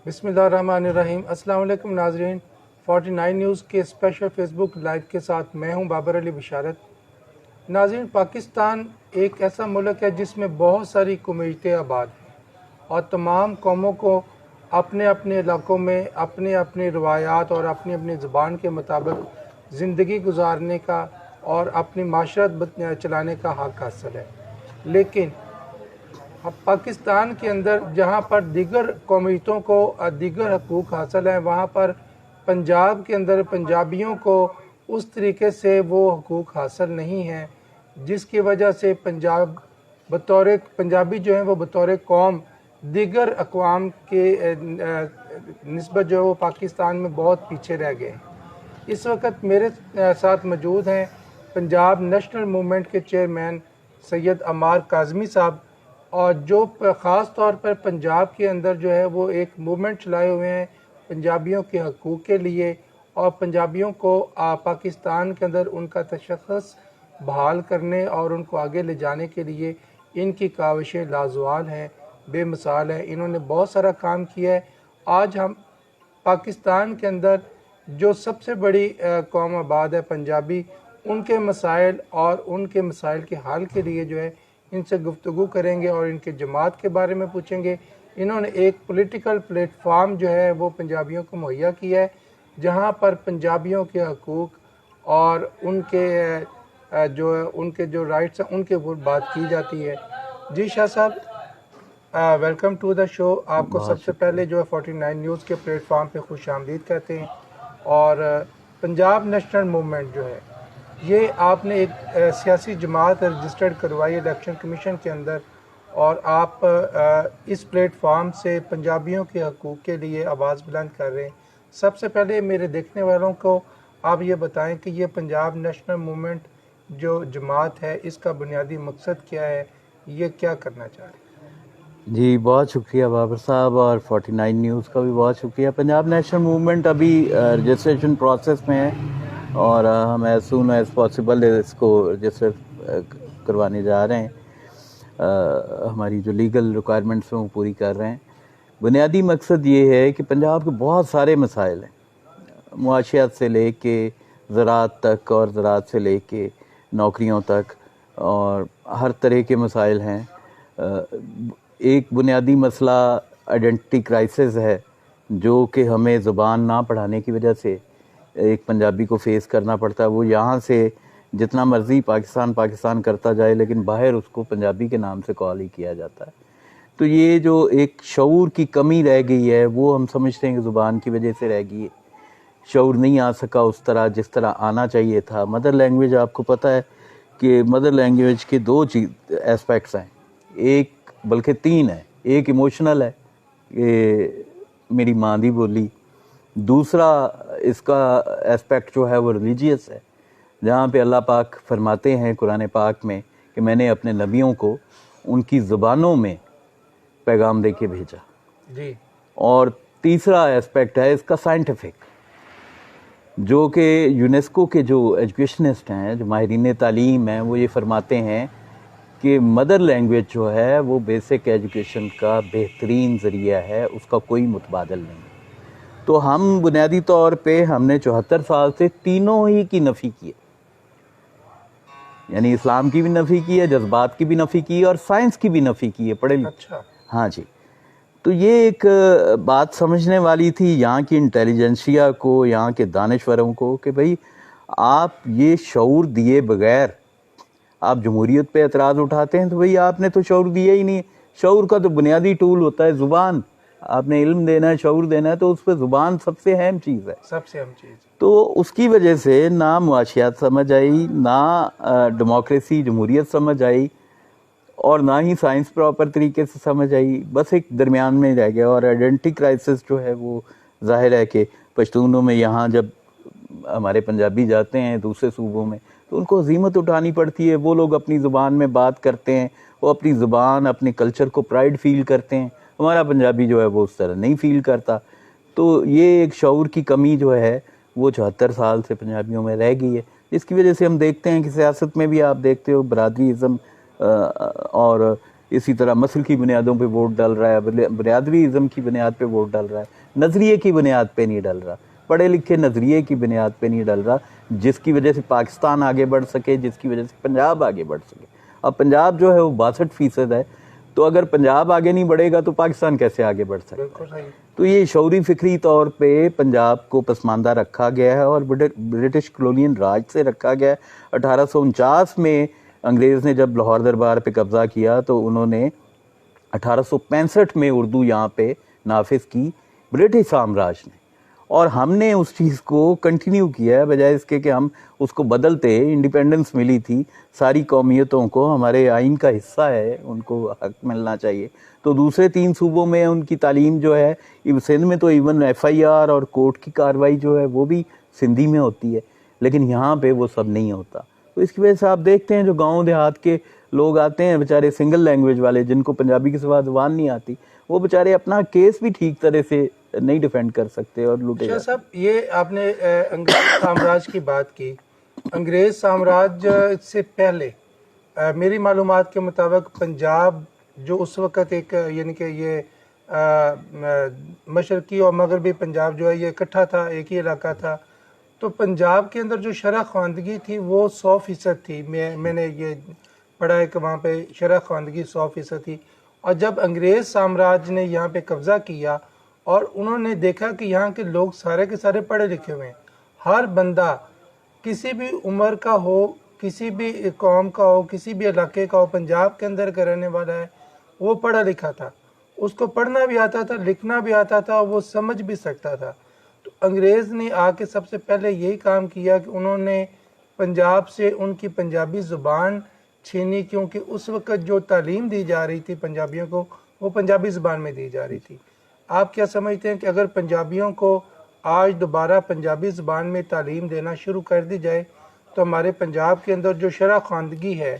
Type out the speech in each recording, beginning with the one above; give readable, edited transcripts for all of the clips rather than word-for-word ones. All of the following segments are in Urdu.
بسم اللہ الرحمن الرحیم۔ السلام علیکم ناظرین، 49 نیوز کے اسپیشل فیس بک لائیو کے ساتھ میں ہوں بابر علی بشارت۔ ناظرین، پاکستان ایک ایسا ملک ہے جس میں بہت ساری کمیونٹییں آباد ہیں اور تمام قوموں کو اپنے اپنے علاقوں میں اپنے اپنے روایات اور اپنی اپنی زبان کے مطابق زندگی گزارنے کا اور اپنی معاشرت چلانے کا حق حاصل ہے، لیکن پاکستان کے اندر جہاں پر دیگر قومیتوں کو دیگر حقوق حاصل ہیں، وہاں پر پنجاب کے اندر پنجابیوں کو اس طریقے سے وہ حقوق حاصل نہیں ہیں، جس کی وجہ سے پنجابی جو ہیں وہ بطور قوم دیگر اقوام کے نسبت جو ہے وہ پاکستان میں بہت پیچھے رہ گئے ہیں۔ اس وقت میرے ساتھ موجود ہیں پنجاب نیشنل موومنٹ کے چیئرمین سید عمار کاظمی صاحب، اور جو خاص طور پر پنجاب کے اندر جو ہے وہ ایک موومنٹ چلائے ہوئے ہیں پنجابیوں کے حقوق کے لیے، اور پنجابیوں کو پاکستان کے اندر ان کا تشخص بحال کرنے اور ان کو آگے لے جانے کے لیے ان کی کاوشیں لازوال ہیں، بے مثال ہیں۔ انہوں نے بہت سارا کام کیا ہے۔ آج ہم پاکستان کے اندر جو سب سے بڑی قوم آباد ہے پنجابی، ان کے مسائل اور ان کے مسائل کے حل کے لیے جو ہے ان سے گفتگو کریں گے اور ان کے جماعت کے بارے میں پوچھیں گے۔ انہوں نے ایک پولیٹیکل پلیٹ فارم جو ہے وہ پنجابیوں کو مہیا کیا ہے، جہاں پر پنجابیوں کے حقوق اور ان کے جو رائٹس ہیں ان کے اوپر بات کی جاتی ہے۔ جی شاہ صاحب، ویلکم ٹو دا شو۔ آپ کو سب سے پہلے جو ہے 49 نیوز کے پلیٹ فارم پہ خوش آمدید کہتے ہیں۔ اور پنجاب نیشنل موومنٹ جو ہے یہ آپ نے ایک سیاسی جماعت رجسٹرڈ کروائی الیکشن کمیشن کے اندر، اور آپ اس پلیٹ فارم سے پنجابیوں کے حقوق کے لیے آواز بلند کر رہے ہیں۔ سب سے پہلے میرے دیکھنے والوں کو آپ یہ بتائیں کہ یہ پنجاب نیشنل موومنٹ جو جماعت ہے اس کا بنیادی مقصد کیا ہے، یہ کیا کرنا چاہ رہے ہیں؟ جی بہت شکریہ بابر صاحب، اور 49 نیوز کا بھی بہت شکریہ۔ پنجاب نیشنل موومنٹ ابھی رجسٹریشن پروسیس میں ہے، اور ہم ایز سون ایز پاسبل اس کو رجسٹر کروانے جا رہے ہیں۔ ہماری جو لیگل ریکوائرمنٹس ہیں وہ پوری کر رہے ہیں۔ بنیادی مقصد یہ ہے کہ پنجاب کے بہت سارے مسائل ہیں، معاشیات سے لے کے زراعت تک، اور زراعت سے لے کے نوکریوں تک، اور ہر طرح کے مسائل ہیں۔ ایک بنیادی مسئلہ آئیڈینٹی کرائسس ہے، جو کہ ہمیں زبان نہ پڑھانے کی وجہ سے ایک پنجابی کو فیس کرنا پڑتا ہے۔ وہ یہاں سے جتنا مرضی پاکستان کرتا جائے، لیکن باہر اس کو پنجابی کے نام سے کال ہی کیا جاتا ہے۔ تو یہ جو ایک شعور کی کمی رہ گئی ہے، وہ ہم سمجھتے ہیں کہ زبان کی وجہ سے رہ گئی ہے۔ شعور نہیں آ سکا اس طرح جس طرح آنا چاہیے تھا۔ مدر لینگویج، آپ کو پتہ ہے کہ مدر لینگویج کے دو ایسپیکٹس ہیں، ایک بلکہ تین ہے۔ ایک ایموشنل ہے کہ میری ماں دی بولی، دوسرا اس کا ایسپیکٹ جو ہے وہ ریلیجیس ہے، جہاں پہ اللہ پاک فرماتے ہیں قرآن پاک میں کہ میں نے اپنے نبیوں کو ان کی زبانوں میں پیغام دے کے بھیجا۔ جی۔ اور تیسرا ایسپیکٹ ہے اس کا سائنٹیفک، جو کہ یونیسکو کے جو ایجوکیشنسٹ ہیں، جو ماہرین تعلیم ہیں، وہ یہ فرماتے ہیں کہ مدر لینگویج جو ہے وہ بیسک ایجوکیشن کا بہترین ذریعہ ہے، اس کا کوئی متبادل نہیں۔ تو ہم بنیادی طور پہ ہم نے 74 سال سے تینوں ہی کی نفی کی ہے، یعنی اسلام کی بھی نفی کی ہے، جذبات کی بھی نفی کی ہے، اور سائنس کی بھی نفی کی ہے۔ پڑھے اچھا۔ ہاں جی۔ تو یہ ایک بات سمجھنے والی تھی یہاں کی انٹیلیجنسیا کو، یہاں کے دانشوروں کو، کہ بھئی آپ یہ شعور دیے بغیر آپ جمہوریت پہ اعتراض اٹھاتے ہیں، تو بھئی آپ نے تو شعور دیا ہی نہیں۔ شعور کا تو بنیادی ٹول ہوتا ہے زبان۔ آپ نے علم دینا ہے، شعور دینا ہے، تو اس پہ زبان سب سے اہم چیز ہے۔ سب سے اہم چیز۔ تو اس کی وجہ سے نہ معاشیات سمجھ آئی، نہ ڈیموکریسی جمہوریت سمجھ آئی، اور نہ ہی سائنس پراپر طریقے سے سمجھ آئی، بس ایک درمیان میں رہ گیا۔ اور آئیڈینٹی کرائسس جو ہے وہ ظاہر ہے کہ پشتونوں میں یہاں جب ہمارے پنجابی جاتے ہیں دوسرے صوبوں میں تو ان کو عزیمت اٹھانی پڑتی ہے۔ وہ لوگ اپنی زبان میں بات کرتے ہیں، وہ اپنی زبان اپنے کلچر کو پرائیڈ فیل کرتے ہیں۔ ہمارا پنجابی جو ہے وہ اس طرح نہیں فیل کرتا۔ تو یہ ایک شعور کی کمی جو ہے وہ 74 سال سے پنجابیوں میں رہ گئی ہے، جس کی وجہ سے ہم دیکھتے ہیں کہ سیاست میں بھی آپ دیکھتے ہو برادری ازم اور اسی طرح مسل کی بنیادوں پہ ووٹ ڈال رہا ہے، برادری ازم کی بنیاد پہ ووٹ ڈال رہا ہے، نظریے کی بنیاد پہ نہیں ڈال رہا، پڑھے لکھے نظریے کی بنیاد پہ نہیں ڈال رہا، جس کی وجہ سے پاکستان آگے بڑھ سکے، جس کی وجہ سے پنجاب آگے بڑھ سکے۔ اب پنجاب جو ہے وہ 62% ہے، تو اگر پنجاب آگے نہیں بڑھے گا تو پاکستان کیسے آگے بڑھ سکتا ہے؟ بالکل صحیح۔ تو یہ شعوری فکری طور پہ پنجاب کو پسماندہ رکھا گیا ہے اور برٹش کلونین راج سے رکھا گیا ہے۔ 1849 میں انگریز نے جب لاہور دربار پہ قبضہ کیا تو انہوں نے 1865 میں اردو یہاں پہ نافذ کی برٹش سامراج نے، اور ہم نے اس چیز کو کنٹینیو کیا ہے، بجائے اس کے کہ ہم اس کو بدلتے۔ انڈیپینڈنس ملی تھی ساری قومیتوں کو، ہمارے آئین کا حصہ ہے، ان کو حق ملنا چاہیے۔ تو دوسرے 3 صوبوں میں ان کی تعلیم جو ہے، سندھ میں تو ایون FIR اور کورٹ کی کارروائی جو ہے وہ بھی سندھی میں ہوتی ہے، لیکن یہاں پہ وہ سب نہیں ہوتا۔ تو اس کی وجہ سے آپ دیکھتے ہیں جو گاؤں دیہات کے لوگ آتے ہیں بیچارے سنگل لینگویج والے، جن کو پنجابی کے سوا زبان نہیں آتی، وہ بیچارے اپنا کیس بھی ٹھیک طرح سے نہیں ڈیفینڈ کر سکتے اور لوٹے شاہ جاتے۔ صاحب، یہ آپ نے انگریز سامراج کی بات کی۔ انگریز سامراج سے پہلے میری معلومات کے مطابق پنجاب جو اس وقت ایک یعنی کہ یہ مشرقی اور مغربی پنجاب جو ہے یہ اکٹھا تھا، ایک ہی علاقہ تھا۔ تو پنجاب کے اندر جو شرح خواندگی تھی وہ 100% تھی۔ میں نے یہ پڑھا ہے کہ وہاں پہ شرح خواندگی 100% تھی، اور جب انگریز سامراج نے یہاں پہ قبضہ کیا اور انہوں نے دیکھا کہ یہاں کے لوگ سارے کے سارے پڑھے لکھے ہوئے ہیں، ہر بندہ کسی بھی عمر کا ہو، کسی بھی قوم کا ہو، کسی بھی علاقے کا ہو، پنجاب کے اندر کا رہنے والا ہے، وہ پڑھا لکھا تھا، اس کو پڑھنا بھی آتا تھا، لکھنا بھی آتا تھا، وہ سمجھ بھی سکتا تھا۔ تو انگریز نے آ کے سب سے پہلے یہی کام کیا کہ انہوں نے پنجاب سے ان کی پنجابی زبان چھینی، کیونکہ اس وقت جو تعلیم دی جا رہی تھی پنجابیوں کو وہ پنجابی زبان میں دی جا رہی تھی۔ آپ کیا سمجھتے ہیں کہ اگر پنجابیوں کو آج دوبارہ پنجابی زبان میں تعلیم دینا شروع کر دی جائے تو ہمارے پنجاب کے اندر جو شرح خواندگی ہے،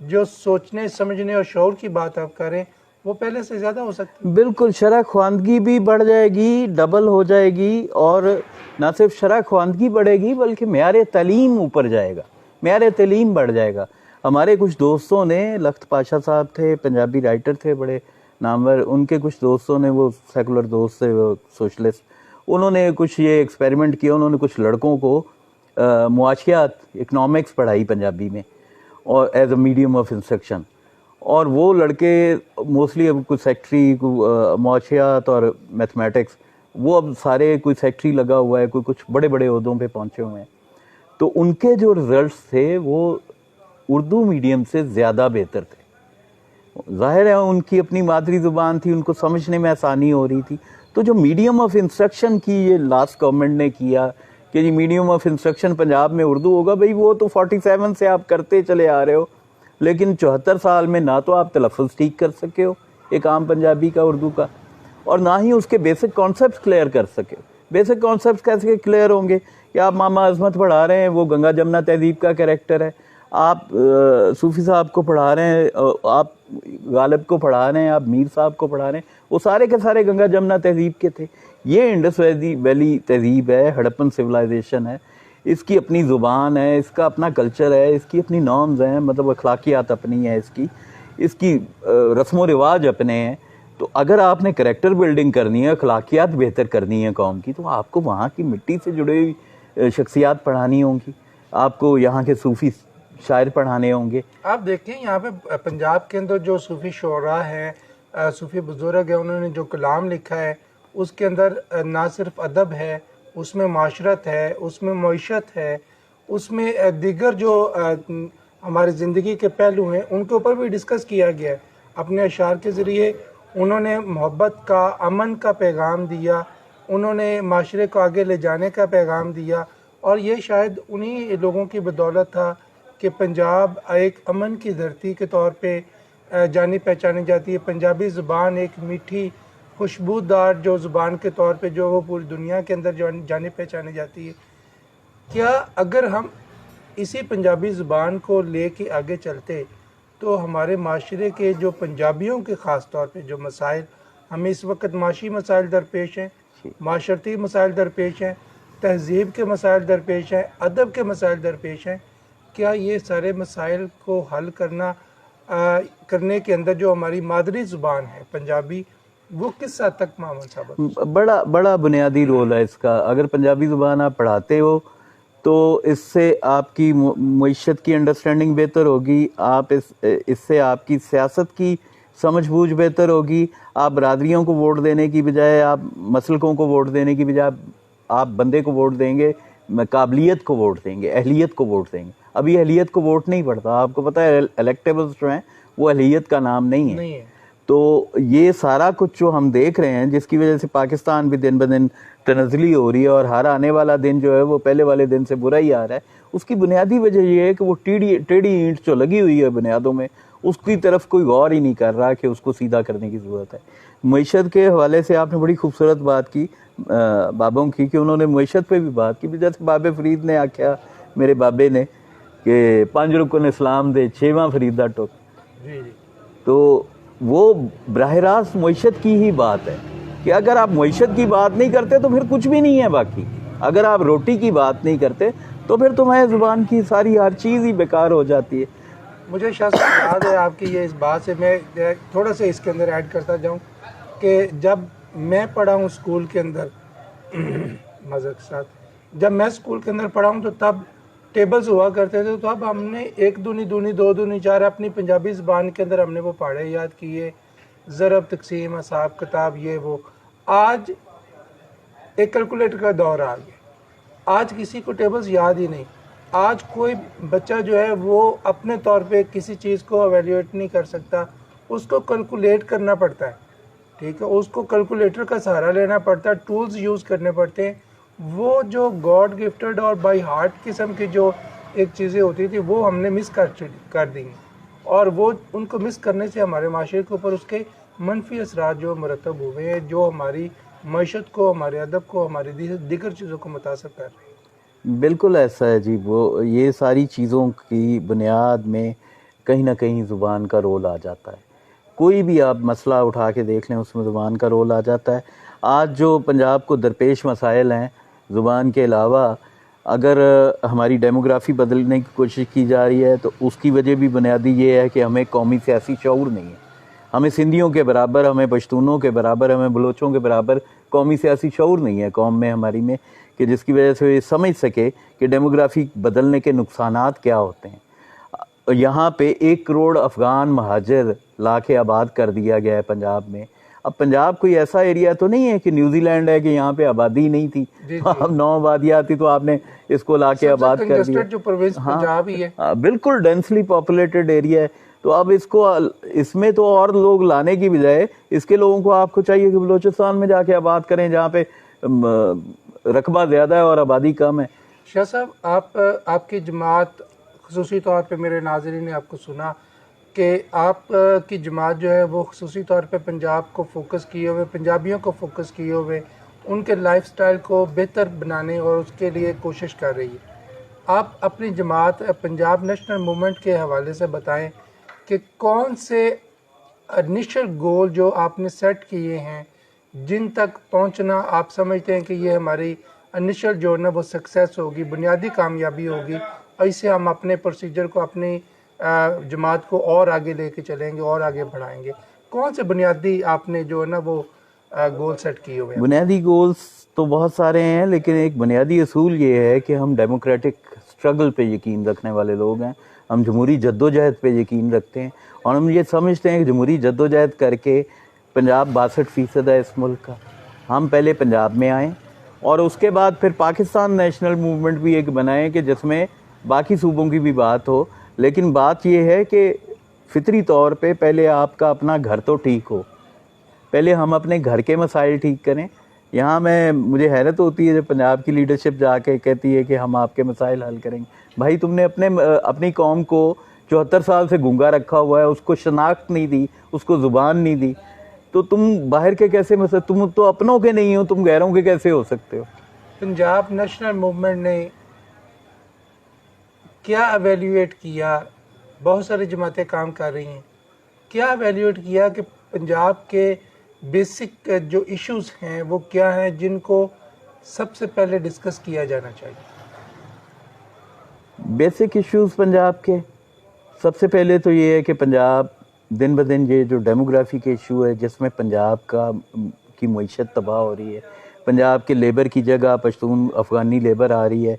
جو سوچنے سمجھنے اور شعور کی بات آپ کریں، وہ پہلے سے زیادہ ہو سکتی ہے؟ بالکل، شرح خواندگی بھی بڑھ جائے گی، ڈبل ہو جائے گی، اور نہ صرف شرح خواندگی بڑھے گی بلکہ معیار تعلیم اوپر جائے گا، معیار تعلیم بڑھ جائے گا۔ ہمارے کچھ دوستوں نے، لخت پاشا صاحب تھے، پنجابی رائٹر تھے بڑے نامور، ان کے کچھ دوستوں نے، وہ سیکولر دوست تھے، وہ سوشلسٹ، انہوں نے کچھ یہ ایکسپیریمنٹ کیا، انہوں نے کچھ لڑکوں کو معاشیات، اکنامکس پڑھائی پنجابی میں، اور as a medium of instruction, اور وہ لڑکے موسٹلی اب کوئی سیکٹری، معاشیات اور میتھمیٹکس، وہ اب سارے کوئی سیکٹری لگا ہوا ہے، کوئی کچھ بڑے بڑے عہدوں پہ پہنچے ہوئے ہیں۔ تو ان کے جو رزلٹس تھے وہ اردو میڈیم سے زیادہ بہتر تھے۔ ظاہر ہے ان کی اپنی مادری زبان تھی، ان کو سمجھنے میں آسانی ہو رہی تھی۔ تو جو میڈیم آف انسٹرکشن کی یہ لاسٹ گورنمنٹ نے کیا کہ جی میڈیم آف انسٹرکشن پنجاب میں اردو ہوگا، بھئی وہ تو 47 سے آپ کرتے چلے آ رہے ہو، لیکن 74 سال میں نہ تو آپ تلفظ ٹھیک کر سکے ہو ایک عام پنجابی کا، اردو کا، اور نہ ہی اس کے بیسک کانسیپٹس کلیئر کر سکے۔ بیسک کانسیپٹس کیسے کلیئر ہوں گے کہ آپ ماما عظمت پڑھا رہے ہیں، وہ گنگا جمنا تہذیب کا کریکٹر ہے، آپ صوفی صاحب کو پڑھا رہے ہیں، آپ غالب کو پڑھا رہے ہیں، آپ میر صاحب کو پڑھا رہے ہیں، وہ سارے کے سارے گنگا جمنا تہذیب کے تھے۔ یہ انڈس ویلی تہذیب ہے، ہڑپن سویلائزیشن ہے، اس کی اپنی زبان ہے، اس کا اپنا کلچر ہے، اس کی اپنی نارمز ہیں، مطلب اخلاقیات اپنی ہے، اس کی رسم و رواج اپنے ہیں۔ تو اگر آپ نے کریکٹر بلڈنگ کرنی ہے، اخلاقیات بہتر کرنی ہے قوم کی، تو آپ کو وہاں کی مٹی سے جڑے ہوئی شخصیات پڑھانی ہوں گی، آپ کو یہاں کے صوفی شاعر پڑھانے ہوں گے۔ آپ دیکھیں یہاں پہ پنجاب کے اندر جو صوفی شعراء ہیں، صوفی بزرگ ہیں، انہوں نے جو کلام لکھا ہے اس کے اندر نہ صرف ادب ہے، اس میں معاشرت ہے، اس میں معیشت ہے، اس میں دیگر جو ہماری زندگی کے پہلو ہیں ان کے اوپر بھی ڈسکس کیا گیا ہے۔ اپنے اشعار کے ذریعے انہوں نے محبت کا، امن کا پیغام دیا، انہوں نے معاشرے کو آگے لے جانے کا پیغام دیا، اور یہ شاید انہی لوگوں کی بدولت تھا کہ پنجاب ایک امن کی دھرتی کے طور پہ جانی پہچانی جاتی ہے۔ پنجابی زبان ایک میٹھی خوشبودار جو زبان کے طور پہ جو وہ پوری دنیا کے اندر جانی پہچانی جاتی ہے۔ کیا اگر ہم اسی پنجابی زبان کو لے کے آگے چلتے تو ہمارے معاشرے کے جو پنجابیوں کے خاص طور پہ جو مسائل ہمیں اس وقت، معاشی مسائل درپیش ہیں، معاشرتی مسائل درپیش ہیں، تہذیب کے مسائل درپیش ہیں، ادب کے مسائل درپیش ہیں، کیا یہ سارے مسائل کو حل کرنا کرنے کے اندر جو ہماری مادری زبان ہے پنجابی، وہ کس حد تک معمول ثابت؟ بڑا بنیادی رول ہے اس کا. اگر پنجابی زبان آپ پڑھاتے ہو تو اس سے آپ کی معیشت کی انڈرسٹینڈنگ بہتر ہوگی، اس سے آپ کی سیاست کی سمجھ بوجھ بہتر ہوگی. آپ برادریوں کو ووٹ دینے کی بجائے، آپ مسلکوں کو ووٹ دینے کی بجائے آپ بندے کو ووٹ دیں گے، قابلیت کو ووٹ دیں گے، اہلیت کو ووٹ دیں گے. ابھی اہلیت کو ووٹ نہیں پڑتا. آپ کو پتہ ہے الیکٹیبلز جو ہیں وہ اہلیت کا نام نہیں ہے. تو یہ سارا کچھ جو ہم دیکھ رہے ہیں، جس کی وجہ سے پاکستان بھی دن بدن تنزلی ہو رہی ہے اور ہر آنے والا دن جو ہے وہ پہلے والے دن سے برا ہی آ رہا ہے، اس کی بنیادی وجہ یہ ہے کہ وہ ٹیڑھی اینٹ جو لگی ہوئی ہے بنیادوں میں، اس کی طرف کوئی غور ہی نہیں کر رہا کہ اس کو سیدھا کرنے کی ضرورت ہے. معیشت کے حوالے سے آپ نے بڑی خوبصورت بات کی بابوں کی، کہ انہوں نے معیشت پہ بھی بات کی. جیسے بابے فرید نے آکھیا میرے بابے نے کہ 5 رکن اسلام دے 6واں فریدا ٹک. تو وہ براہ راست معیشت کی ہی بات ہے کہ اگر آپ معیشت کی بات نہیں کرتے تو پھر کچھ بھی نہیں ہے باقی. اگر آپ روٹی کی بات نہیں کرتے تو پھر تمہارے زبان کی ساری ہر چیز ہی بیکار ہو جاتی ہے. مجھے شاہ صاحب یاد ہے آپ کی یہ اس بات سے، میں تھوڑا سا اس کے اندر ایڈ کرتا جاؤں کہ جب میں پڑھا ہوں اسکول کے اندر، معذرت کے ساتھ، جب میں اسکول کے اندر پڑھا ہوں تو تب ٹیبلز ہوا کرتے تھے، تو اب ہم نے 1 دونی دونی 2 دونی 4 اپنی پنجابی زبان کے اندر ہم نے وہ پڑھے یاد کیے، ضرب تقسیم حساب کتاب یہ وہ. آج ایک کیلکولیٹر کا دور آ گیا، آج کسی کو ٹیبلز یاد ہی نہیں. آج کوئی بچہ جو ہے وہ اپنے طور پہ کسی چیز کو ایویلیویٹ نہیں کر سکتا، اس کو کیلکولیٹ کرنا پڑتا ہے. ٹھیک ہے، اس کو کیلکولیٹر کا سہارا لینا پڑتا ہے، ٹولز یوز کرنے پڑتے ہیں. وہ جو گاڈ گفٹڈ اور بائی ہارٹ قسم کی جو ایک چیزیں ہوتی تھی وہ ہم نے مس کر دی ہیں، اور وہ ان کو مس کرنے سے ہمارے معاشرے کے اوپر اس کے منفی اثرات جو مرتب ہوئے ہیں، جو ہماری معیشت کو، ہمارے ادب کو، ہماری دیگر چیزوں کو متاثر کر رہے ہیں. بالکل ایسا ہے جی. وہ یہ ساری چیزوں کی بنیاد میں کہیں نہ کہیں زبان کا رول آ جاتا ہے. کوئی بھی آپ مسئلہ اٹھا کے دیکھ لیں اس میں زبان کا رول آ جاتا ہے. آج جو پنجاب کو درپیش مسائل ہیں زبان کے علاوہ، اگر ہماری ڈیموگرافی بدلنے کی کوشش کی جا رہی ہے تو اس کی وجہ بھی بنیادی یہ ہے کہ ہمیں قومی سیاسی شعور نہیں ہے. ہمیں سندھیوں کے برابر، ہمیں پشتونوں کے برابر، ہمیں بلوچوں کے برابر قومی سیاسی شعور نہیں ہے قوم میں ہماری میں، کہ جس کی وجہ سے یہ سمجھ سکے کہ ڈیموگرافی بدلنے کے نقصانات کیا ہوتے ہیں. یہاں پہ 1 کروڑ افغان مہاجر لا کے آباد کر دیا گیا ہے پنجاب میں. اب پنجاب کوئی ایسا ایریا تو نہیں ہے کہ نیوزی لینڈ ہے کہ یہاں پہ آبادی نہیں تھی، اب 9 آبادیات تھی تو آپ نے اس کو لا کے آباد کر دیا. جو پروونس پنجاب ہی ہے، بالکل ڈینسلی پاپولیٹڈ ایریا ہے. تو اب اس میں تو اور لوگ لانے کی بجائے اس کے لوگوں کو آپ کو چاہیے کہ بلوچستان میں جا کے آباد کریں جہاں پہ رقبہ زیادہ ہے اور آبادی کم ہے. شاہ صاحب آپ کی جماعت، خصوصی طور پہ میرے ناظرین نے آپ کو سنا کہ آپ کی جماعت جو ہے وہ خصوصی طور پہ پنجاب کو فوکس کیے ہوئے، پنجابیوں کو فوکس کیے ہوئے ان کے لائف سٹائل کو بہتر بنانے اور اس کے لیے کوشش کر رہی ہے. آپ اپنی جماعت پنجاب نیشنل موومنٹ کے حوالے سے بتائیں کہ کون سے انیشل گول جو آپ نے سیٹ کیے ہیں جن تک پہنچنا آپ سمجھتے ہیں کہ یہ ہماری انیشل جو ہے نا وہ سکسیس ہوگی، بنیادی کامیابی ہوگی، اور اس سے ہم اپنے پروسیجر کو، اپنی جماعت کو اور آگے لے کے چلیں گے اور آگے بڑھائیں گے؟ کون سے بنیادی آپ نے جو ہے نا وہ گول سیٹ کیے ہوئے ہیں؟ بنیادی گولز تو بہت سارے ہیں، لیکن ایک بنیادی اصول یہ ہے کہ ہم ڈیموکریٹک سٹرگل پہ یقین رکھنے والے لوگ ہیں. ہم جمہوری جدوجہد پہ یقین رکھتے ہیں اور ہم یہ سمجھتے ہیں کہ جمہوری جدوجہد کر کے پنجاب 62% ہے اس ملک کا. ہم پہلے پنجاب میں آئیں اور اس کے بعد پھر پاکستان نیشنل موومنٹ بھی ایک بنائیں کہ جس میں باقی صوبوں کی بھی بات ہو. لیکن بات یہ ہے کہ فطری طور پہ پہلے آپ کا اپنا گھر تو ٹھیک ہو، پہلے ہم اپنے گھر کے مسائل ٹھیک کریں. یہاں مجھے حیرت ہوتی ہے جب پنجاب کی لیڈرشپ جا کے کہتی ہے کہ ہم آپ کے مسائل حل کریں گے. بھائی تم نے اپنی قوم کو 74 سال سے گونگا رکھا ہوا ہے، اس کو شناخت نہیں دی، اس کو زبان نہیں دی، تو تم باہر کے کیسے مسئلے، تم تو اپنوں کے نہیں ہو، تم غیروں کے کیسے ہو سکتے ہو؟ پنجاب نیشنل موومنٹ نے کیا ایویلیویٹ کیا؟ بہت ساری جماعتیں کام کر رہی ہیں، کیا ایویلیویٹ کیا کہ پنجاب کے بیسک جو ایشوز ہیں وہ کیا ہیں جن کو سب سے پہلے ڈسکس کیا جانا چاہیے؟ بیسک ایشوز پنجاب کے سب سے پہلے تو یہ ہے کہ پنجاب دن بدن یہ جو ڈیموگرافی کے ایشو ہے جس میں پنجاب کی معیشت تباہ ہو رہی ہے، پنجاب کے لیبر کی جگہ پشتون افغانی لیبر آ رہی ہے،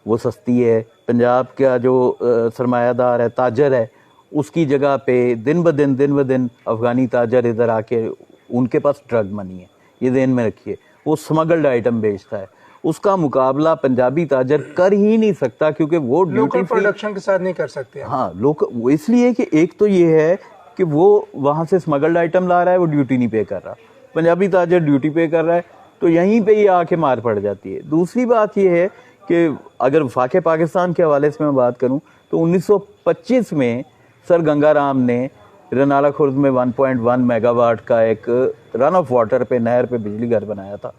وہ سستی ہے، پنجاب کا جو سرمایہ دار ہے، تاجر ہے، اس کی جگہ پہ دن بدن افغانی تاجر ادھر آ کے ان کے پاس ڈرگ منی ہے، یہ ذہن میں رکھیے، وہ سمگلڈ آئٹم بیچتا ہے، اس کا مقابلہ پنجابی تاجر کر ہی نہیں سکتا کیونکہ وہ لوکل ڈیوٹی فری پروڈکشن کے ساتھ نہیں کر سکتے. ہاں وہ اس لیے کہ ایک تو یہ ہے کہ وہ وہاں سے اسمگلڈ آئٹم لا رہا ہے، وہ ڈیوٹی نہیں پے کر رہا، پنجابی تاجر ڈیوٹی پے کر رہا ہے تو یہیں پہ ہی آ کے مار پڑ جاتی ہے. دوسری بات یہ ہے کہ اگر وفاق پاکستان کے حوالے سے میں بات کروں تو 1925 میں سر گنگا رام نے رنالہ خرد میں 1.1 میگا واٹ کا ایک رن آف واٹر پہ نہر پہ بجلی گھر بنایا تھا،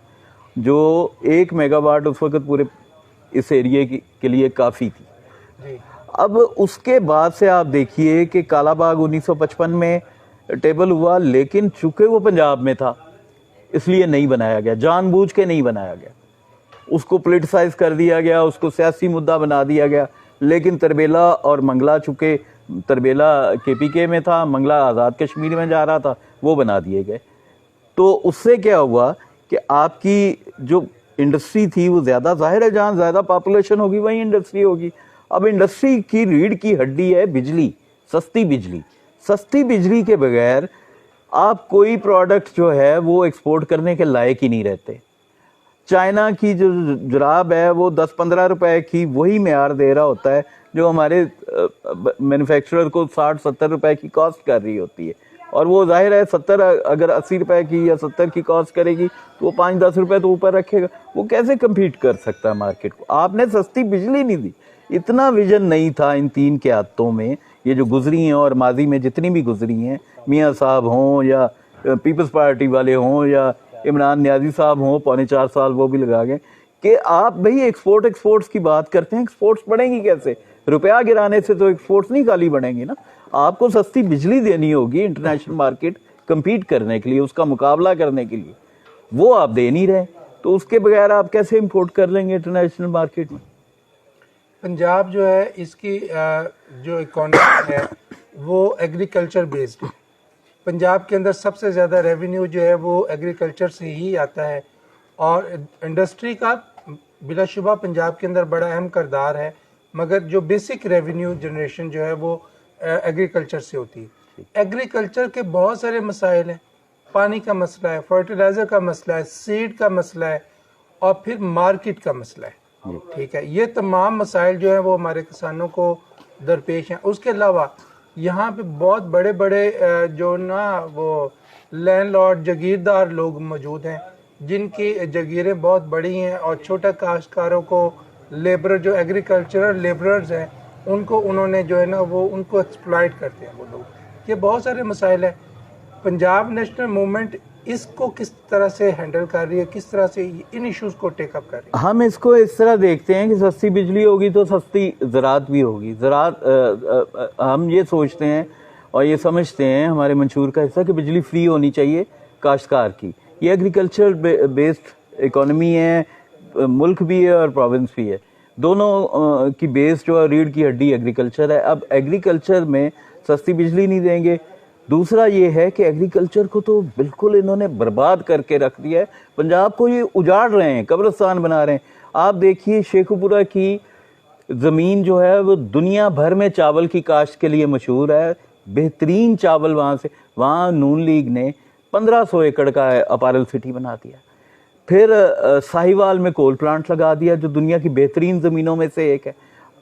جو 1 میگا واٹ اس وقت پورے اس ایریے کے لیے کافی تھی. جی. اب اس کے بعد سے آپ دیکھیے کہ کالا باغ 1955 میں ٹیبل ہوا، لیکن چونکہ وہ پنجاب میں تھا اس لیے نہیں بنایا گیا، جان بوجھ کے نہیں بنایا گیا، اس کو پولیٹیسائز کر دیا گیا، اس کو سیاسی مدعا بنا دیا گیا. لیکن تربیلا اور منگلا، چونکہ تربیلا کے پی کے میں تھا، منگلا آزاد کشمیر میں جا رہا تھا، وہ بنا دیے گئے. تو اس سے کیا ہوا کہ آپ کی جو انڈسٹری تھی وہ زیادہ، ظاہر ہے جہاں زیادہ پاپولیشن ہوگی وہیں انڈسٹری ہوگی. اب انڈسٹری کی ریڑھ کی ہڈی ہے بجلی، سستی بجلی. سستی بجلی کے بغیر آپ کوئی پروڈکٹ جو ہے وہ ایکسپورٹ کرنے کے لائق ہی نہیں رہتے. چائنا کی جو جراب ہے وہ 10-15 روپے کی وہی معیار دے رہا ہوتا ہے جو ہمارے مینوفیکچرر کو 60-70 روپے کی کاسٹ کر رہی ہوتی ہے، اور وہ ظاہر ہے 70 اگر 80 روپے کی یا 70 کی کاسٹ کرے گی تو وہ 5-10 روپے تو اوپر رکھے گا. وہ کیسے کمپیٹ کر سکتا ہے مارکیٹ کو؟ آپ نے سستی بجلی نہیں دی. اتنا ویژن نہیں تھا ان 3 قیادتوں میں، یہ جو گزری ہیں اور ماضی میں جتنی بھی گزری ہیں، میاں صاحب ہوں یا پیپلز پارٹی والے ہوں یا عمران نیازی صاحب ہوں، 4.25 سال وہ بھی لگا گئے، کہ آپ بھئی ایکسپورٹس کی بات کرتے ہیں، ایکسپورٹس بڑھیں گی کیسے؟ روپیہ گرانے سے تو ایکسپورٹس نہیں خالی بڑھیں گی نا. آپ کو سستی بجلی دینی ہوگی انٹرنیشنل مارکیٹ کمپیٹ کرنے کے لیے، اس کا مقابلہ کرنے کے لیے، وہ آپ دے نہیں رہے. تو اس کے بغیر آپ کیسے امپورٹ کر لیں گے انٹرنیشنل مارکیٹ میں؟ پنجاب جو ہے اس کی جو اکانومی ہے وہ ایگریکلچر بیسڈ ہے. پنجاب کے اندر سب سے زیادہ ریونیو جو ہے وہ ایگریکلچر سے ہی آتا ہے، اور انڈسٹری کا بلا شبہ پنجاب کے اندر بڑا اہم کردار ہے، مگر جو بیسک ریونیو جنریشن جو ہے وہ ایگریکلچر سے ہوتی ہے. ایگریکلچر کے بہت سارے مسائل ہیں، پانی کا مسئلہ ہے، فرٹیلائزر کا مسئلہ ہے، سیڈ کا مسئلہ ہے، اور پھر مارکیٹ کا مسئلہ ہے. ٹھیک ہے، یہ تمام مسائل جو ہیں وہ ہمارے کسانوں کو درپیش ہیں. اس کے علاوہ یہاں پہ بہت بڑے بڑے جو نا وہ لینڈ لارڈ جاگیردار لوگ موجود ہیں جن کی جگیریں بہت بڑی ہیں، اور چھوٹا کاشتکاروں کو، لیبر جو ایگریکلچرل لیبررز ہیں ان کو انہوں نے جو ہے نا وہ ان کو ایکسپلائٹ کرتے ہیں وہ لوگ. یہ بہت سارے مسائل ہیں. پنجاب نیشنل موومنٹ اس کو کس طرح سے ہینڈل کر رہی ہے، کس طرح سے ان ایشوز کو ٹیک اپ کر رہی ہے؟ ہم اس کو اس طرح دیکھتے ہیں کہ سستی بجلی ہوگی تو سستی زراعت بھی ہوگی. زراعت ہم یہ سوچتے ہیں اور یہ سمجھتے ہیں ہمارے منشور کا حصہ کہ بجلی فری ہونی چاہیے کاشتکار کی. یہ ایگریکلچر بیسڈ اکانومی ہے، ملک بھی ہے اور پروونس بھی ہے، دونوں کی بیس جو ہے ریڑھ کی ہڈی ایگریکلچر ہے. اب ایگریکلچر میں سستی بجلی نہیں دیں گے. دوسرا یہ ہے کہ ایگریکلچر کو تو بالکل انہوں نے برباد کر کے رکھ دیا ہے. پنجاب کو یہ اجاڑ رہے ہیں، قبرستان بنا رہے ہیں. آپ دیکھیے شیخو پورہ کی زمین جو ہے وہ دنیا بھر میں چاول کی کاشت کے لیے مشہور ہے، بہترین چاول وہاں سے. وہاں نون لیگ نے 1500 ایکڑ کا اپارل سٹی بنا دیا. پھر ساہیوال میں کول پلانٹ لگا دیا جو دنیا کی بہترین زمینوں میں سے ایک ہے.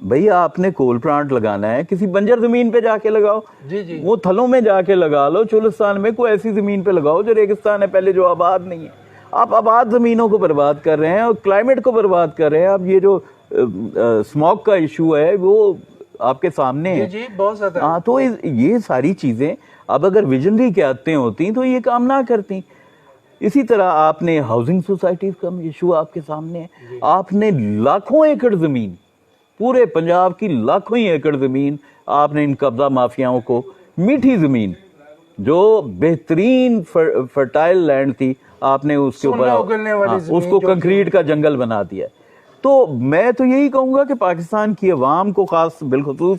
بھئی آپ نے کول پلانٹ لگانا ہے کسی بنجر زمین پہ جا کے لگاؤ، جی وہ تھلوں میں جا کے لگا لو. چولستان میں کوئی ایسی زمین پہ لگاؤ جو ریگستان ہے پہلے، جو آباد نہیں ہے. آپ آباد زمینوں کو برباد کر رہے ہیں اور کلائمیٹ کو برباد کر رہے ہیں. اب یہ جو اسموگ کا ایشو ہے وہ آپ کے سامنے ہے. جی بہت زیادہ. ہاں، تو یہ ساری چیزیں اب اگر ویژنری قیادتیں ہوتی تو یہ کام نہ کرتی. اسی طرح آپ نے ہاؤسنگ سوسائٹیز کا ایشو آپ کے سامنے ہے. آپ نے لاکھوں ایکڑ زمین، پورے پنجاب کی لاکھوں ہی ایکڑ زمین آپ نے ان قبضہ مافیاؤں کو، میٹھی زمین جو بہترین فرٹائل لینڈ تھی، آپ نے اس کے اوپر اس کو کنکریٹ کا جنگل بنا دیا. تو میں تو یہی کہوں گا کہ پاکستان کی عوام کو، خاص بالخصوص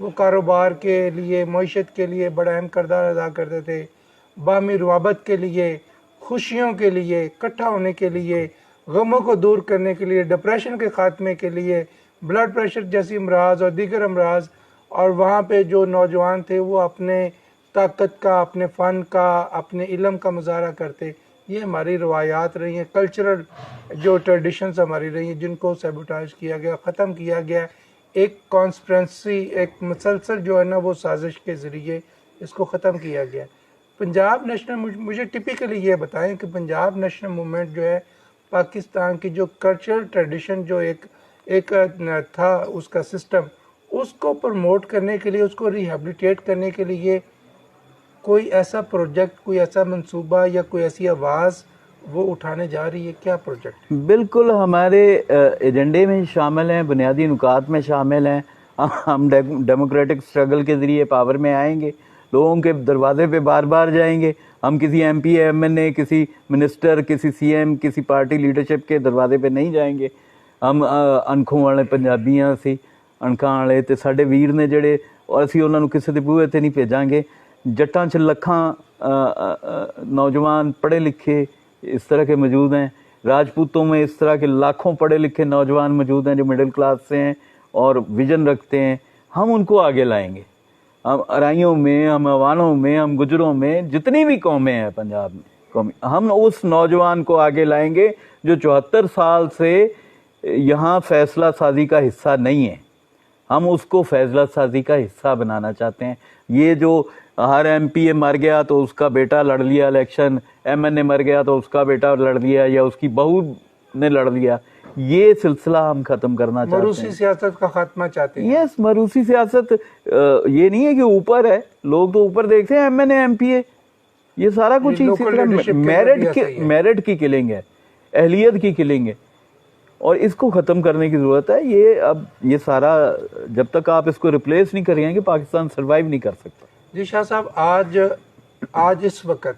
وہ کاروبار کے لیے، معیشت کے لیے بڑا اہم کردار ادا کرتے تھے، باہمی روابط کے لیے، خوشیوں کے لیے، اکٹھا ہونے کے لیے، غموں کو دور کرنے کے لیے، ڈپریشن کے خاتمے کے لیے، بلڈ پریشر جیسی امراض اور دیگر امراض. اور وہاں پہ جو نوجوان تھے وہ اپنے طاقت کا، اپنے فن کا، اپنے علم کا مظاہرہ کرتے. یہ ہماری روایات رہی ہیں، کلچرل جو ٹریڈیشنز ہماری رہی ہیں، جن کو سیبوٹاج کیا گیا، ختم کیا گیا. ایک کانسپرنسی، ایک مسلسل جو ہے نا وہ سازش کے ذریعے اس کو ختم کیا گیا. پنجاب نیشنل، مجھے ٹپیکلی یہ بتائیں کہ پنجاب نیشنل موومنٹ جو ہے پاکستان کی جو کلچرل ٹریڈیشن جو ایک تھا اس کا سسٹم، اس کو پروموٹ کرنے کے لیے، اس کو ریہیبلیٹیٹ کرنے کے لیے کوئی ایسا پروجیکٹ، کوئی ایسا منصوبہ یا کوئی ایسی آواز وہ اٹھانے جا رہی ہے؟ کیا پروجیکٹ؟ بالکل ہمارے ایجنڈے میں شامل ہیں، بنیادی نکات میں شامل ہیں. ہم ڈیموکریٹک اسٹرگل کے ذریعے پاور میں آئیں گے، لوگوں کے دروازے پہ بار بار جائیں گے. ہم کسی ایم پی ایم این اے، کسی منسٹر، کسی سی ایم، کسی پارٹی لیڈرشپ کے دروازے پہ نہیں جائیں گے. ہم ਅਣਖੋਂ ਵਾਲੇ ਪੰਜਾਬੀਆਂ ਅਸੀਂ, ਅਣਖਾਂ ਵਾਲੇ, ਤੇ ਸਾਡੇ ਵੀਰ ਨੇ ਜਿਹੜੇ, ਔਰ ਅਸੀਂ ਉਹਨਾਂ ਨੂੰ ਕਿਸੇ ਦੇ ਬੂਹੇ ਤੇ ਨਹੀਂ ਭੇਜਾਂਗੇ. جٹاں چ لکھاں نوجوان پڑھے لکھے اس طرح کے موجود ہیں، راجپوتوں میں اس طرح کے لاکھوں پڑھے لکھے نوجوان موجود ہیں جو مڈل کلاس سے ہیں اور ویژن رکھتے ہیں. ہم ان کو آگے لائیں گے. ہم ارائیوں میں، ہم عوانوں میں، ہم گجروں میں، جتنی بھی قومیں ہیں پنجاب میں، ہم اس نوجوان کو آگے لائیں گے جو 74 سال سے یہاں فیصلہ سازی کا حصہ نہیں ہے. ہم اس کو فیصلہ سازی کا حصہ بنانا چاہتے ہیں. یہ جو ہر ایم پی اے مر گیا تو اس کا بیٹا لڑ لیا الیکشن، ایم این اے مر گیا تو اس کا بیٹا لڑ لیا یا اس کی بہو نے لڑ لیا، یہ سلسلہ ہم ختم کرنا چاہتے ہیں. موروثی سیاست کا خاتمہ چاہتے ہیں. یس، موروثی سیاست یہ نہیں ہے کہ اوپر ہے، لوگ تو اوپر دیکھتے ہیں ایم این اے، ایم پی اے، یہ سارا کچھ اسی طرح میرٹ کی کلنگ ہے، اہلیت کی کلنگ ہے، اور اس کو ختم کرنے کی ضرورت ہے. یہ اب یہ سارا جب تک آپ اس کو ریپلیس نہیں کریں گے پاکستان سروائیو نہیں کر سکتا. جی شاہ صاحب، آج اس وقت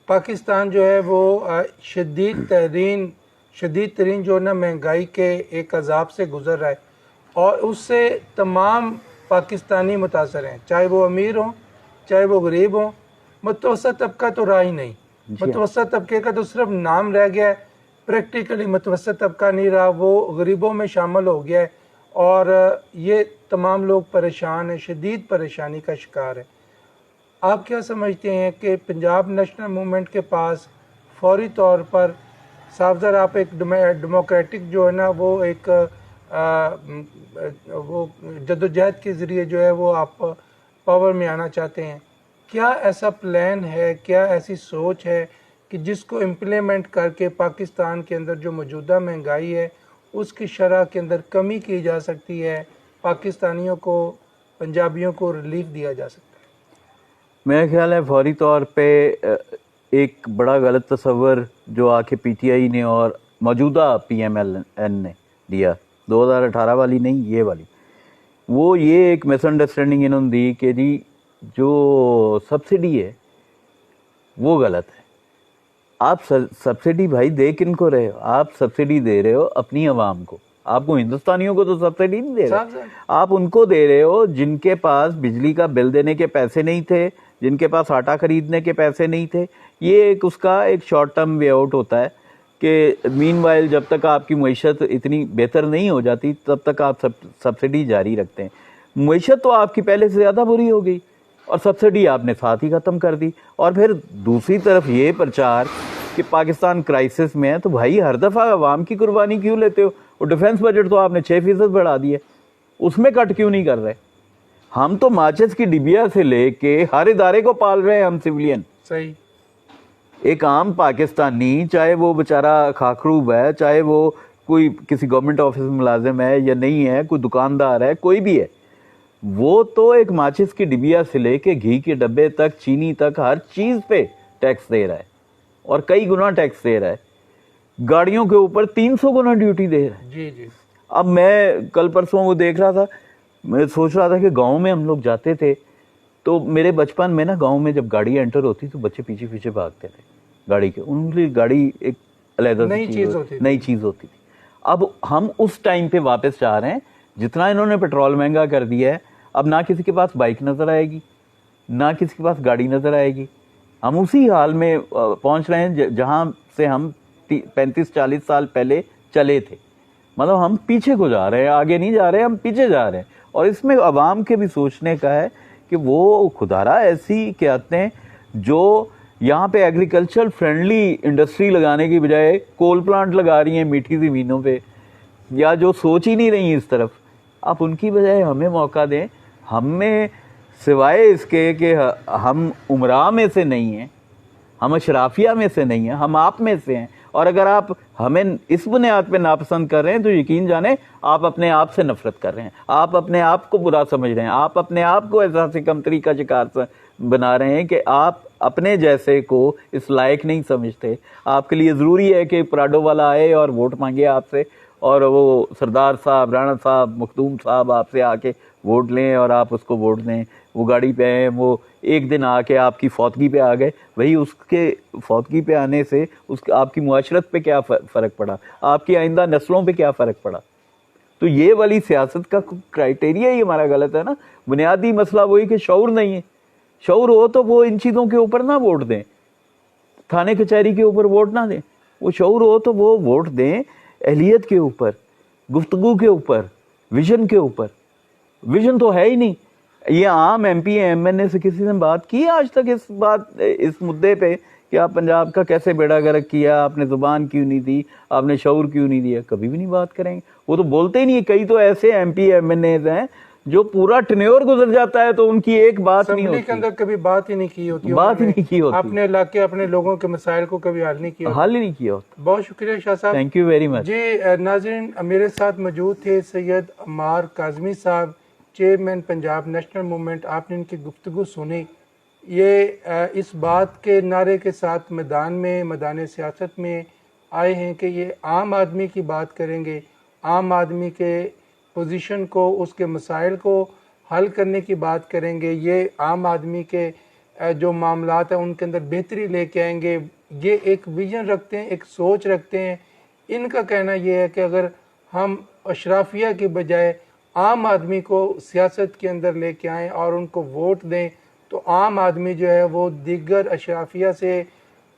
پاکستان جو ہے وہ شدید ترین جو نا مہنگائی کے ایک عذاب سے گزر رہا ہے، اور اس سے تمام پاکستانی متاثر ہیں، چاہے وہ امیر ہوں چاہے وہ غریب ہوں. متوسط طبقہ تو رہا ہی نہیں. متوسط طبقے کا تو صرف نام رہ گیا ہے، پریکٹیکلی متوسط طبقہ نہیں رہا، وہ غریبوں میں شامل ہو گیا ہے. اور یہ تمام لوگ پریشان ہیں، شدید پریشانی کا شکار ہے. آپ کیا سمجھتے ہیں کہ پنجاب نیشنل موومنٹ کے پاس فوری طور پر صاحب ذرا آپ ایک ڈیموکریٹک جو ہے نا وہ ایک وہ جدوجہد کے ذریعے جو ہے وہ آپ پاور میں آنا چاہتے ہیں، کیا ایسا پلان ہے، کیا ایسی سوچ ہے کہ جس کو امپلیمنٹ کر کے پاکستان کے اندر جو موجودہ مہنگائی ہے اس کی شرح کے اندر کمی کی جا سکتی ہے، پاکستانیوں کو، پنجابیوں کو ریلیف دیا جا سکتا ہے؟ میرا خیال ہے فوری طور پہ ایک بڑا غلط تصور جو آ کے پی ٹی آئی نے اور موجودہ پی ایم ایل این نے دیا، 2018 والی نہیں، یہ والی، وہ یہ ایک مس انڈرسٹینڈنگ انہوں نے دی کہ جی جو سبسڈی ہے وہ غلط ہے. آپ سبسڈی بھائی دے کن کو رہے ہو؟ آپ سبسڈی دے رہے ہو اپنی عوام کو. آپ کو ہندوستانیوں کو تو سبسڈی نہیں دے رہے، آپ ان کو دے رہے ہو جن کے پاس بجلی کا بل دینے کے پیسے نہیں تھے، جن کے پاس آٹا خریدنے کے پیسے نہیں تھے. یہ ایک اس کا ایک شارٹ ٹرم وے آؤٹ ہوتا ہے کہ مین وائل جب تک آپ کی معیشت اتنی بہتر نہیں ہو جاتی تب تک آپ سبسڈی جاری رکھتے ہیں. معیشت تو آپ کی پہلے سے زیادہ بری ہو گئی اور سبسڈی آپ نے ساتھ ہی ختم کر دی. اور پھر دوسری طرف یہ پرچار کہ پاکستان کرائسس میں ہے تو بھائی ہر دفعہ عوام کی قربانی کیوں لیتے ہو؟ وہ ڈیفنس بجٹ تو آپ نے 6% بڑھا دیا، اس میں کٹ کیوں نہیں کر رہے؟ ہم تو ماچس کی ڈبیا سے لے کے ہر ادارے کو پال رہے ہیں ہم سویلین. صحیح. ایک عام پاکستانی، چاہے وہ بیچارہ خاکروب ہے، چاہے وہ کوئی کسی گورنمنٹ آفس میں ملازم ہے یا نہیں ہے، کوئی دکاندار ہے، کوئی بھی ہے، وہ تو ایک ماچس کی ڈبیا سے لے کے گھی کے ڈبے تک، چینی تک، ہر چیز پہ ٹیکس دے رہا ہے اور کئی گنا ٹیکس دے رہا ہے. گاڑیوں کے اوپر 300 گنا ڈیوٹی دے رہا ہے. جی جی. اب میں کل پرسوں وہ دیکھ رہا تھا، میں سوچ رہا تھا کہ گاؤں میں ہم لوگ جاتے تھے تو میرے بچپن میں نا گاؤں میں جب گاڑی انٹر ہوتی تو بچے پیچھے پیچھے بھاگتے تھے گاڑی کے، ان کی گاڑی ایک علیحدہ نئی چیز ہوتی تھی. اب ہم اس ٹائم پہ واپس جا رہے ہیں، جتنا انہوں نے پیٹرول مہنگا کر دیا ہے اب نہ کسی کے پاس بائک نظر آئے گی، نہ کسی کے پاس گاڑی نظر آئے گی. ہم اسی حال میں پہنچ رہے ہیں جہاں سے ہم 35-40 سال پہلے چلے تھے. مطلب ہم پیچھے کو جا رہے ہیں، آگے نہیں جا رہے، ہم پیچھے جا رہے ہیں. اور اس میں عوام کے بھی سوچنے کا ہے کہ وہ خدارا ایسی قیادتیں جو یہاں پہ ایگریکلچر فرینڈلی انڈسٹری لگانے کی بجائے کول پلانٹ لگا رہی ہیں میٹھی زمینوں پہ، یا جو سوچ ہی نہیں رہی اس طرف، آپ ان کی بجائے ہمیں موقع دیں. ہمیں سوائے اس کے کہ ہم عمراء میں سے نہیں ہیں، ہم اشرافیہ میں سے نہیں ہیں، ہم آپ میں سے ہیں. اور اگر آپ ہمیں اس بنیاد پہ ناپسند کر رہے ہیں تو یقین جانیں آپ اپنے آپ سے نفرت کر رہے ہیں، آپ اپنے آپ کو برا سمجھ رہے ہیں، آپ اپنے آپ کو احساس کمتری کا شکار بنا رہے ہیں کہ آپ اپنے جیسے کو اس لائق نہیں سمجھتے. آپ کے لیے ضروری ہے کہ پراڈو والا آئے اور ووٹ مانگے آپ سے، اور وہ سردار صاحب، رانا صاحب، مخدوم صاحب آپ سے آ کے ووٹ لیں اور آپ اس کو ووٹ دیں. وہ گاڑی پہ آئے، وہ ایک دن آ کے آپ کی فوتگی پہ آ گئے، وہی اس کے فوتگی پہ آنے سے آپ کی معاشرت پہ کیا فرق پڑا، آپ کی آئندہ نسلوں پہ کیا فرق پڑا. تو یہ والی سیاست کا کرائٹیریا ہی ہمارا غلط ہے نا. بنیادی مسئلہ وہی کہ شعور نہیں ہے. شعور ہو تو وہ ان چیزوں کے اوپر نہ ووٹ دیں، تھانے کچہری کے اوپر ووٹ نہ دیں. وہ شعور ہو تو وہ ووٹ دیں اہلیت کے اوپر، گفتگو کے اوپر، ویژن کے اوپر. ویژن تو ہے ہی نہیں. یہ عام ایم پی ایم این اے سے کسی نے بات کی ہے آج تک اس مدعے پہ کہ آپ پنجاب کا کیسے بیڑا گرک کیا، آپ نے زبان کیوں نہیں دی، آپ نے شعور کیوں نہیں دیا؟ کبھی بھی نہیں بات کریں گے. وہ تو بولتے ہی نہیں. کئی تو ایسے ایم پی ایم این اے ہیں جو پورا ٹنیور گزر جاتا ہے تو ان کی ایک بات نہیں اسمبلی کے ہوتی، اندر کبھی بات ہی نہیں کی ہوتی، بات ہی نہیں کی ہوتی، اپنے علاقے اپنے لوگوں کے مسائل کو کبھی حل نہیں کیا ہوتا. حل ہی نہیں کیا ہوتا. بہت شکریہ شاہ صاحب. Thank you very much. جی ناظرین، میرے ساتھ موجود تھے سید عمار کاظمی صاحب، چیئرمین پنجاب نیشنل موومنٹ. آپ نے ان کی گفتگو سنی. یہ اس بات کے نعرے کے ساتھ میدان سیاست میں آئے ہیں کہ یہ عام آدمی کی بات کریں گے، عام آدمی کے پوزیشن کو، اس کے مسائل کو حل کرنے کی بات کریں گے. یہ عام آدمی کے جو معاملات ہیں ان کے اندر بہتری لے کے آئیں گے. یہ ایک ویژن رکھتے ہیں، ایک سوچ رکھتے ہیں. ان کا کہنا یہ ہے کہ اگر ہم اشرافیہ کے بجائے عام آدمی کو سیاست کے اندر لے کے آئیں اور ان کو ووٹ دیں تو عام آدمی جو ہے وہ دیگر اشرافیہ سے،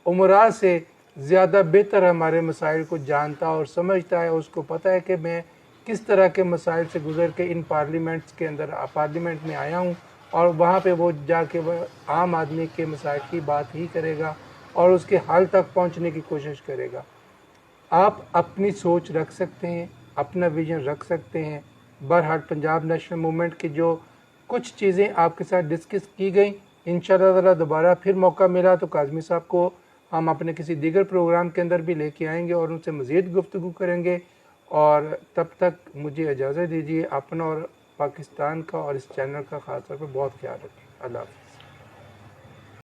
عمراء سے زیادہ بہتر ہمارے مسائل کو جانتا اور سمجھتا ہے. اس کو پتہ ہے کہ میں کس طرح کے مسائل سے گزر کے ان پارلیمنٹ میں آیا ہوں، اور وہاں پہ وہ جا کے وہ عام آدمی کے مسائل کی بات ہی کرے گا اور اس کے حل تک پہنچنے کی کوشش کرے گا. آپ اپنی سوچ رکھ سکتے ہیں، اپنا ویژن رکھ سکتے ہیں. بہرحال پنجاب نیشنل موومنٹ کی جو کچھ چیزیں آپ کے ساتھ ڈسکس کی گئیں، انشاءاللہ تعالی دوبارہ پھر موقع ملا تو کاظمی صاحب کو ہم اپنے کسی دیگر پروگرام کے اندر بھی لے کے آئیں گے اور ان سے مزید گفتگو کریں گے. اور تب تک مجھے اجازت دیجیے. اپنا اور پاکستان کا اور اس چینل کا خاص طور پر بہت خیال رکھیں. اللہ حافظ.